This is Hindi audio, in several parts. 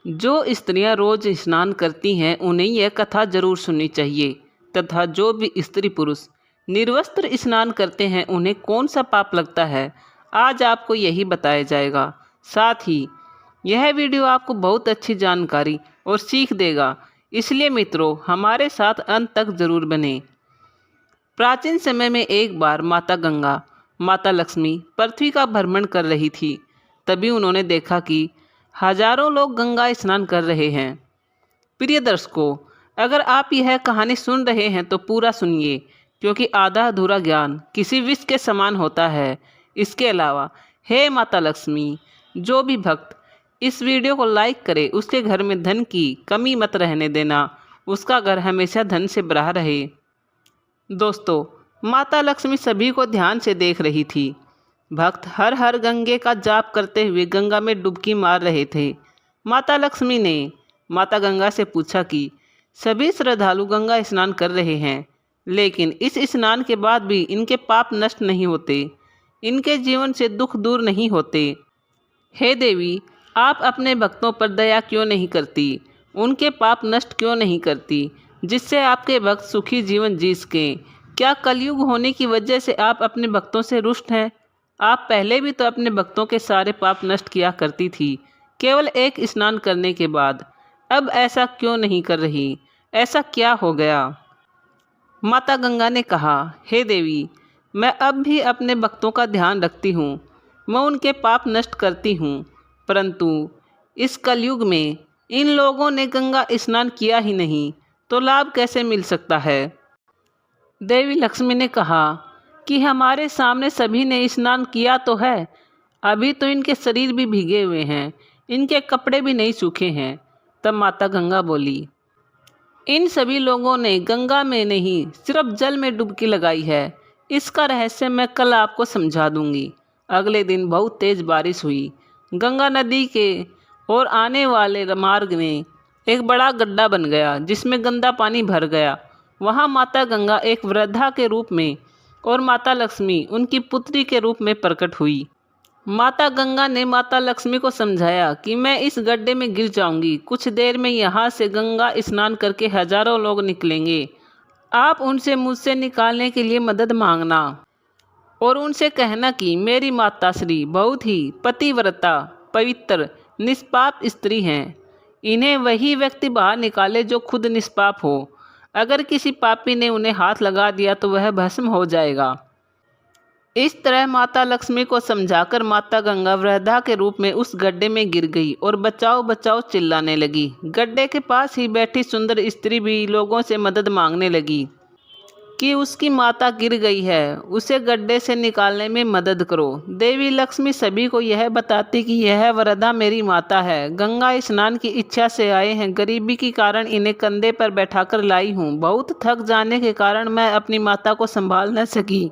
जो स्त्रियां रोज स्नान करती हैं उन्हें यह कथा जरूर सुननी चाहिए तथा जो भी स्त्री पुरुष निर्वस्त्र स्नान करते हैं उन्हें कौन सा पाप लगता है, आज आपको यही बताया जाएगा। साथ ही यह वीडियो आपको बहुत अच्छी जानकारी और सीख देगा, इसलिए मित्रों हमारे साथ अंत तक जरूर बने। प्राचीन समय में एक बार माता गंगा, माता लक्ष्मी पृथ्वी का भ्रमण कर रही थी। तभी उन्होंने देखा कि हजारों लोग गंगा स्नान कर रहे हैं। प्रिय दर्शकों, अगर आप यह कहानी सुन रहे हैं तो पूरा सुनिए, क्योंकि आधा अधूरा ज्ञान किसी विष के समान होता है। इसके अलावा हे माता लक्ष्मी, जो भी भक्त इस वीडियो को लाइक करे उसके घर में धन की कमी मत रहने देना, उसका घर हमेशा धन से भरा रहे। दोस्तों, माता लक्ष्मी सभी को ध्यान से देख रही थी। भक्त हर हर गंगे का जाप करते हुए गंगा में डुबकी मार रहे थे। माता लक्ष्मी ने माता गंगा से पूछा कि सभी श्रद्धालु गंगा स्नान कर रहे हैं, लेकिन इस स्नान के बाद भी इनके पाप नष्ट नहीं होते, इनके जीवन से दुख दूर नहीं होते। हे देवी, आप अपने भक्तों पर दया क्यों नहीं करती, उनके पाप नष्ट क्यों नहीं करती, जिससे आपके भक्त सुखी जीवन जी सकें। क्या कलयुग होने की वजह से आप अपने भक्तों से रुष्ट हैं? आप पहले भी तो अपने भक्तों के सारे पाप नष्ट किया करती थी, केवल एक स्नान करने के बाद। अब ऐसा क्यों नहीं कर रही? ऐसा क्या हो गया? माता गंगा ने कहा, हे देवी, मैं अब भी अपने भक्तों का ध्यान रखती हूँ, मैं उनके पाप नष्ट करती हूँ, परंतु इस कलयुग में इन लोगों ने गंगा स्नान किया ही नहीं, तो लाभ कैसे मिल सकता है? देवी लक्ष्मी ने कहा कि हमारे सामने सभी ने स्नान किया तो है, अभी तो इनके शरीर भी भीगे हुए हैं, इनके कपड़े भी नहीं सूखे हैं। तब माता गंगा बोली, इन सभी लोगों ने गंगा में नहीं सिर्फ जल में डुबकी लगाई है, इसका रहस्य मैं कल आपको समझा दूंगी। अगले दिन बहुत तेज बारिश हुई। गंगा नदी के और आने वाले मार्ग में एक बड़ा गड्ढा बन गया, जिसमें गंदा पानी भर गया। वहाँ माता गंगा एक वृद्धा के रूप में और माता लक्ष्मी उनकी पुत्री के रूप में प्रकट हुई। माता गंगा ने माता लक्ष्मी को समझाया कि मैं इस गड्ढे में गिर जाऊंगी, कुछ देर में यहाँ से गंगा स्नान करके हजारों लोग निकलेंगे। आप उनसे मुझसे निकालने के लिए मदद मांगना और उनसे कहना कि मेरी माता श्री बहुत ही पतिव्रता, पवित्र, निष्पाप स्त्री हैं। इन्हें वही व्यक्ति बाहर निकाले जो खुद निष्पाप हो। अगर किसी पापी ने उन्हें हाथ लगा दिया तो वह भस्म हो जाएगा। इस तरह माता लक्ष्मी को समझाकर माता गंगा वृद्धा के रूप में उस गड्ढे में गिर गई और बचाओ बचाओ चिल्लाने लगी। गड्ढे के पास ही बैठी सुंदर स्त्री भी लोगों से मदद मांगने लगी कि उसकी माता गिर गई है, उसे गड्ढे से निकालने में मदद करो। देवी लक्ष्मी सभी को यह बताती कि यह वृद्धा मेरी माता है, गंगा स्नान की इच्छा से आए हैं, गरीबी के कारण इन्हें कंधे पर बैठाकर लाई हूँ। बहुत थक जाने के कारण मैं अपनी माता को संभाल न सकी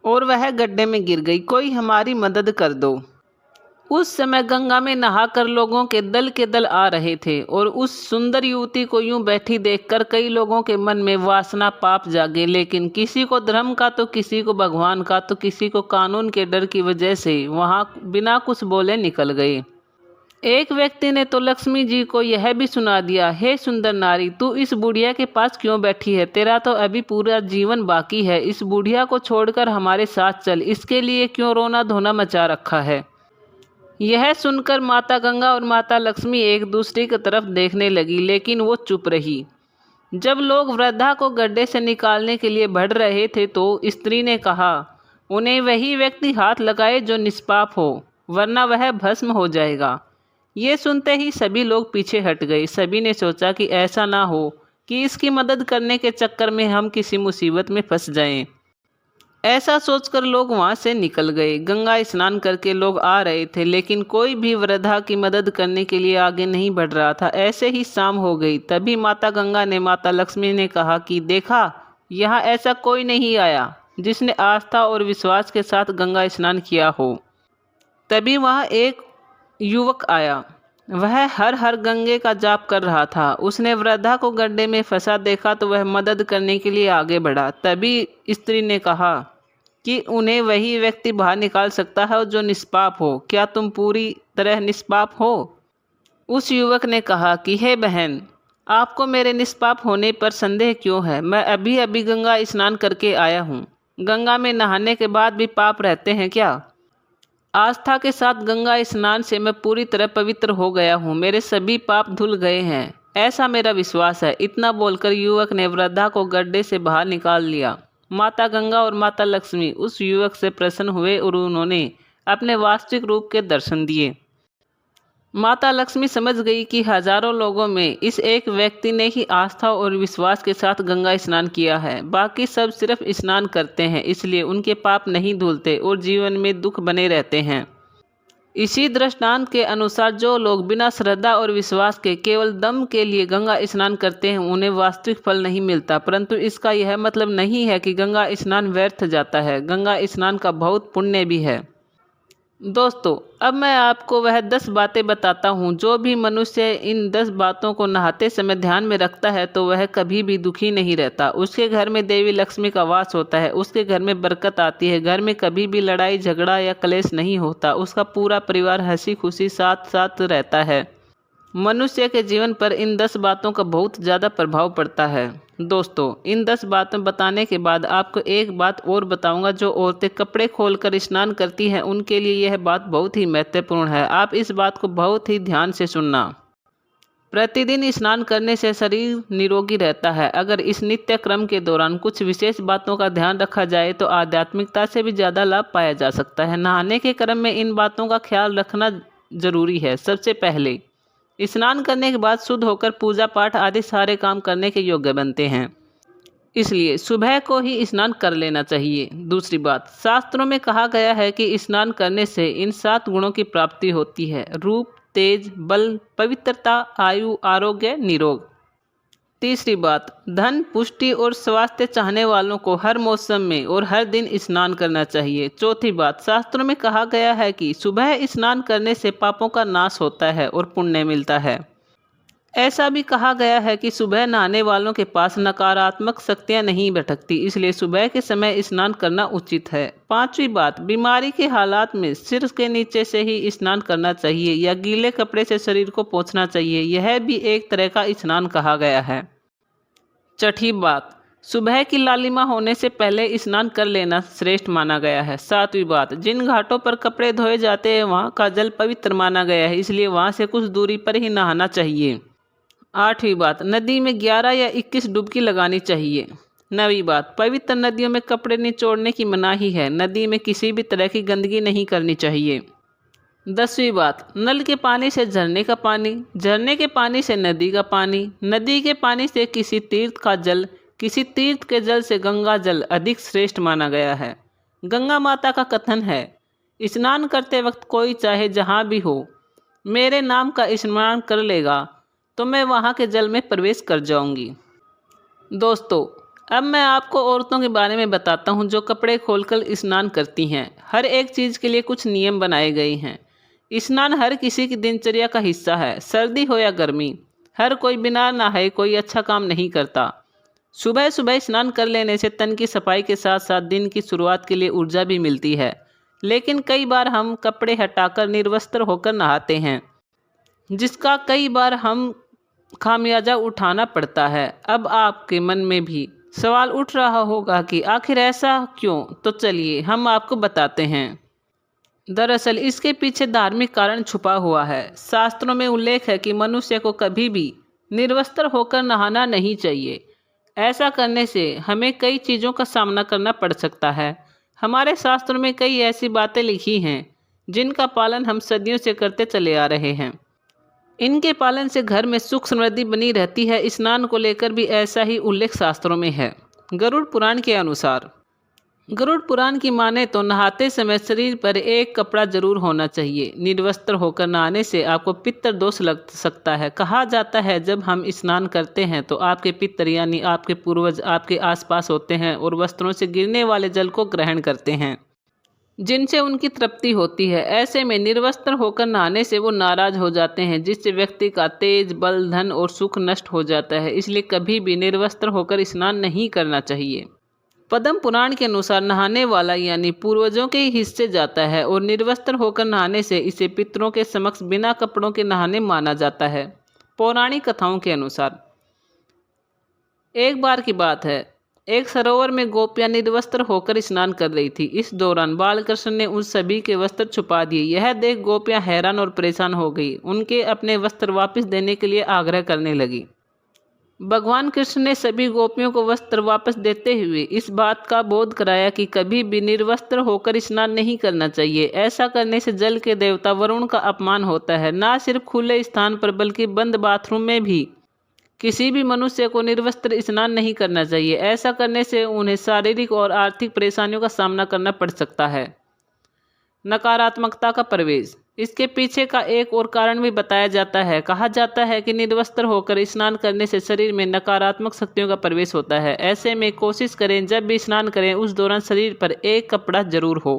और वह गड्ढे में गिर गई, कोई हमारी मदद कर दो। उस समय गंगा में नहाकर लोगों के दल आ रहे थे और उस सुंदर युवती को यूं बैठी देखकर कई लोगों के मन में वासना पाप जागे, लेकिन किसी को धर्म का तो किसी को भगवान का तो किसी को कानून के डर की वजह से वहां बिना कुछ बोले निकल गए। एक व्यक्ति ने तो लक्ष्मी जी को यह भी सुना दिया, हे सुंदर नारी, तू इस बुढ़िया के पास क्यों बैठी है? तेरा तो अभी पूरा जीवन बाकी है, इस बुढ़िया को छोड़कर हमारे साथ चल, इसके लिए क्यों रोना धोना मचा रखा है? यह सुनकर माता गंगा और माता लक्ष्मी एक दूसरे की तरफ देखने लगी, लेकिन वो चुप रही। जब लोग वृद्धा को गड्ढे से निकालने के लिए बढ़ रहे थे तो स्त्री ने कहा, उन्हें वही व्यक्ति हाथ लगाए जो निष्पाप हो, वरना वह भस्म हो जाएगा। ये सुनते ही सभी लोग पीछे हट गए। सभी ने सोचा कि ऐसा ना हो कि इसकी मदद करने के चक्कर में हम किसी मुसीबत में फंस जाएं। ऐसा सोचकर लोग वहां से निकल गए। गंगा स्नान करके लोग आ रहे थे, लेकिन कोई भी वृद्धा की मदद करने के लिए आगे नहीं बढ़ रहा था। ऐसे ही शाम हो गई। तभी माता गंगा ने माता लक्ष्मी ने कहा कि देखा, यहाँ ऐसा कोई नहीं आया जिसने आस्था और विश्वास के साथ गंगा स्नान किया हो। तभी वहाँ एक युवक आया। वह हर हर गंगे का जाप कर रहा था। उसने वृद्धा को गड्ढे में फंसा देखा तो वह मदद करने के लिए आगे बढ़ा। तभी स्त्री ने कहा कि उन्हें वही व्यक्ति बाहर निकाल सकता है जो निष्पाप हो। क्या तुम पूरी तरह निष्पाप हो? उस युवक ने कहा कि हे बहन, आपको मेरे निष्पाप होने पर संदेह क्यों है? मैं अभी अभी गंगा स्नान करके आया हूँ। गंगा में नहाने के बाद भी पाप रहते हैं क्या? आस्था के साथ गंगा स्नान से मैं पूरी तरह पवित्र हो गया हूँ। मेरे सभी पाप धुल गए हैं, ऐसा मेरा विश्वास है। इतना बोलकर युवक ने वृद्धा को गड्ढे से बाहर निकाल लिया। माता गंगा और माता लक्ष्मी उस युवक से प्रसन्न हुए और उन्होंने अपने वास्तविक रूप के दर्शन दिए। माता लक्ष्मी समझ गई कि हजारों लोगों में इस एक व्यक्ति ने ही आस्था और विश्वास के साथ गंगा स्नान किया है। बाकी सब सिर्फ स्नान करते हैं, इसलिए उनके पाप नहीं धुलते और जीवन में दुख बने रहते हैं। इसी दृष्टांत के अनुसार जो लोग बिना श्रद्धा और विश्वास के केवल दम के लिए गंगा स्नान करते हैं, उन्हें वास्तविक फल नहीं मिलता। परंतु इसका यह मतलब नहीं है कि गंगा स्नान व्यर्थ जाता है। गंगा स्नान का बहुत पुण्य भी है। दोस्तों, अब मैं आपको वह 10 बातें बताता हूँ। जो भी मनुष्य इन 10 बातों को नहाते समय ध्यान में रखता है तो वह कभी भी दुखी नहीं रहता। उसके घर में देवी लक्ष्मी का वास होता है, उसके घर में बरकत आती है, घर में कभी भी लड़ाई झगड़ा या क्लेश नहीं होता, उसका पूरा परिवार हंसी खुशी साथ साथ रहता है। मनुष्य के जीवन पर इन 10 बातों का बहुत ज़्यादा प्रभाव पड़ता है। दोस्तों, इन 10 बातें बताने के बाद आपको एक बात और बताऊंगा। जो औरतें कपड़े खोलकर स्नान करती हैं, उनके लिए यह बात बहुत ही महत्वपूर्ण है। आप इस बात को बहुत ही ध्यान से सुनना। प्रतिदिन स्नान करने से शरीर निरोगी रहता है। अगर इस नित्य क्रम के दौरान कुछ विशेष बातों का ध्यान रखा जाए तो आध्यात्मिकता से भी ज़्यादा लाभ पाया जा सकता है। नहाने के क्रम में इन बातों का ख्याल रखना जरूरी है। सबसे पहले, स्नान करने के बाद शुद्ध होकर पूजा पाठ आदि सारे काम करने के योग्य बनते हैं, इसलिए सुबह को ही स्नान कर लेना चाहिए। दूसरी बात, शास्त्रों में कहा गया है कि स्नान करने से इन 7 गुणों की प्राप्ति होती है: रूप, तेज, बल, पवित्रता, आयु, आरोग्य, निरोग। तीसरी बात, धन, पुष्टि और स्वास्थ्य चाहने वालों को हर मौसम में और हर दिन स्नान करना चाहिए। चौथी बात, शास्त्रों में कहा गया है कि सुबह स्नान करने से पापों का नाश होता है और पुण्य मिलता है। ऐसा भी कहा गया है कि सुबह नहाने वालों के पास नकारात्मक शक्तियां नहीं भटकती, इसलिए सुबह के समय स्नान करना उचित है। पांचवी बात, बीमारी के हालात में सिर के नीचे से ही स्नान करना चाहिए या गीले कपड़े से शरीर को पोंछना चाहिए। यह भी एक तरह का स्नान कहा गया है। छठी बात, सुबह की लालिमा होने से पहले स्नान कर लेना श्रेष्ठ माना गया है। सातवीं बात, जिन घाटों पर कपड़े धोए जाते हैं वहाँ का जल पवित्र माना गया है, इसलिए वहाँ से कुछ दूरी पर ही नहाना चाहिए। आठवीं बात, नदी में 11 या 21 डुबकी लगानी चाहिए। नवीं बात, पवित्र नदियों में कपड़े निचोड़ने की मनाही है। नदी में किसी भी तरह की गंदगी नहीं करनी चाहिए। 10वीं बात, नल के पानी से झरने का पानी, झरने के पानी से नदी का पानी, नदी के पानी से किसी तीर्थ का जल, किसी तीर्थ के जल से गंगा जल अधिक श्रेष्ठ माना गया है। गंगा माता का कथन है, स्नान करते वक्त कोई चाहे जहाँ भी हो, मेरे नाम का स्मरण कर लेगा तो मैं वहाँ के जल में प्रवेश कर जाऊंगी। दोस्तों, अब मैं आपको औरतों के बारे में बताता हूँ जो कपड़े खोलकर स्नान करती हैं। हर एक चीज़ के लिए कुछ नियम बनाए गए हैं। स्नान हर किसी की दिनचर्या का हिस्सा है, सर्दी हो या गर्मी। हर कोई बिना नहाए कोई अच्छा काम नहीं करता। सुबह सुबह स्नान कर लेने से तन की सफाई के साथ साथ दिन की शुरुआत के लिए ऊर्जा भी मिलती है। लेकिन कई बार हम कपड़े हटाकर निर्वस्त्र होकर नहाते हैं, जिसका कई बार हम खामियाजा उठाना पड़ता है। अब आपके मन में भी सवाल उठ रहा होगा कि आखिर ऐसा क्यों? तो चलिए हम आपको बताते हैं। दरअसल इसके पीछे धार्मिक कारण छुपा हुआ है। शास्त्रों में उल्लेख है कि मनुष्य को कभी भी निर्वस्त्र होकर नहाना नहीं चाहिए। ऐसा करने से हमें कई चीज़ों का सामना करना पड़ सकता है। हमारे शास्त्रों में कई ऐसी बातें लिखी हैं जिनका पालन हम सदियों से करते चले आ रहे हैं। इनके पालन से घर में सुख समृद्धि बनी रहती है। स्नान को लेकर भी ऐसा ही उल्लेख शास्त्रों में है। गरुड़ पुराण के अनुसार, गरुड़ पुराण की माने तो नहाते समय शरीर पर एक कपड़ा जरूर होना चाहिए। निर्वस्त्र होकर नहाने से आपको पितर दोष लग सकता है। कहा जाता है जब हम स्नान करते हैं तो आपके पितर यानी आपके पूर्वज आपके आसपास होते हैं और वस्त्रों से गिरने वाले जल को ग्रहण करते हैं, जिनसे उनकी तृप्ति होती है। ऐसे में निर्वस्त्र होकर नहाने से वो नाराज हो जाते हैं, जिससे व्यक्ति का तेज, बल, धन और सुख नष्ट हो जाता है। इसलिए कभी भी निर्वस्त्र होकर स्नान नहीं करना चाहिए। पद्म पुराण के अनुसार नहाने वाला यानी पूर्वजों के ही हिस्से जाता है और निर्वस्त्र होकर नहाने से इसे पितरों के समक्ष बिना कपड़ों के नहाने माना जाता है। पौराणिक कथाओं के अनुसार एक बार की बात है, एक सरोवर में गोपियां निर्वस्त्र होकर स्नान कर रही थी। इस दौरान बालकृष्ण ने उन सभी के वस्त्र छुपा दिए। यह देख गोपियां हैरान और परेशान हो गई। उनके अपने वस्त्र वापस देने के लिए आग्रह करने लगी। भगवान कृष्ण ने सभी गोपियों को वस्त्र वापस देते हुए इस बात का बोध कराया कि कभी भी निर्वस्त्र होकर स्नान नहीं करना चाहिए। ऐसा करने से जल के देवता वरुण का अपमान होता है। न सिर्फ खुले स्थान पर बल्कि बंद बाथरूम में भी किसी भी मनुष्य को निर्वस्त्र स्नान नहीं करना चाहिए। ऐसा करने से उन्हें शारीरिक और आर्थिक परेशानियों का सामना करना पड़ सकता है। नकारात्मकता का प्रवेश। इसके पीछे का एक और कारण भी बताया जाता है। कहा जाता है कि निर्वस्त्र होकर स्नान करने से शरीर में नकारात्मक शक्तियों का प्रवेश होता है। ऐसे में कोशिश करें जब भी स्नान करें उस दौरान शरीर पर एक कपड़ा जरूर हो।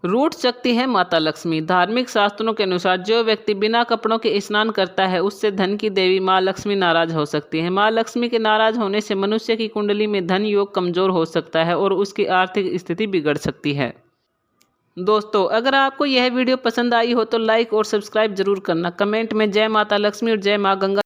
रूठ सकती है माता लक्ष्मी। धार्मिक शास्त्रों के अनुसार जो व्यक्ति बिना कपड़ों के स्नान करता है उससे धन की देवी माँ लक्ष्मी नाराज हो सकती है। माँ लक्ष्मी के नाराज होने से मनुष्य की कुंडली में धन योग कमजोर हो सकता है और उसकी आर्थिक स्थिति बिगड़ सकती है। दोस्तों, अगर आपको यह वीडियो पसंद आई हो तो लाइक और सब्सक्राइब जरूर करना। कमेंट में जय माता लक्ष्मी और जय माँ गंगा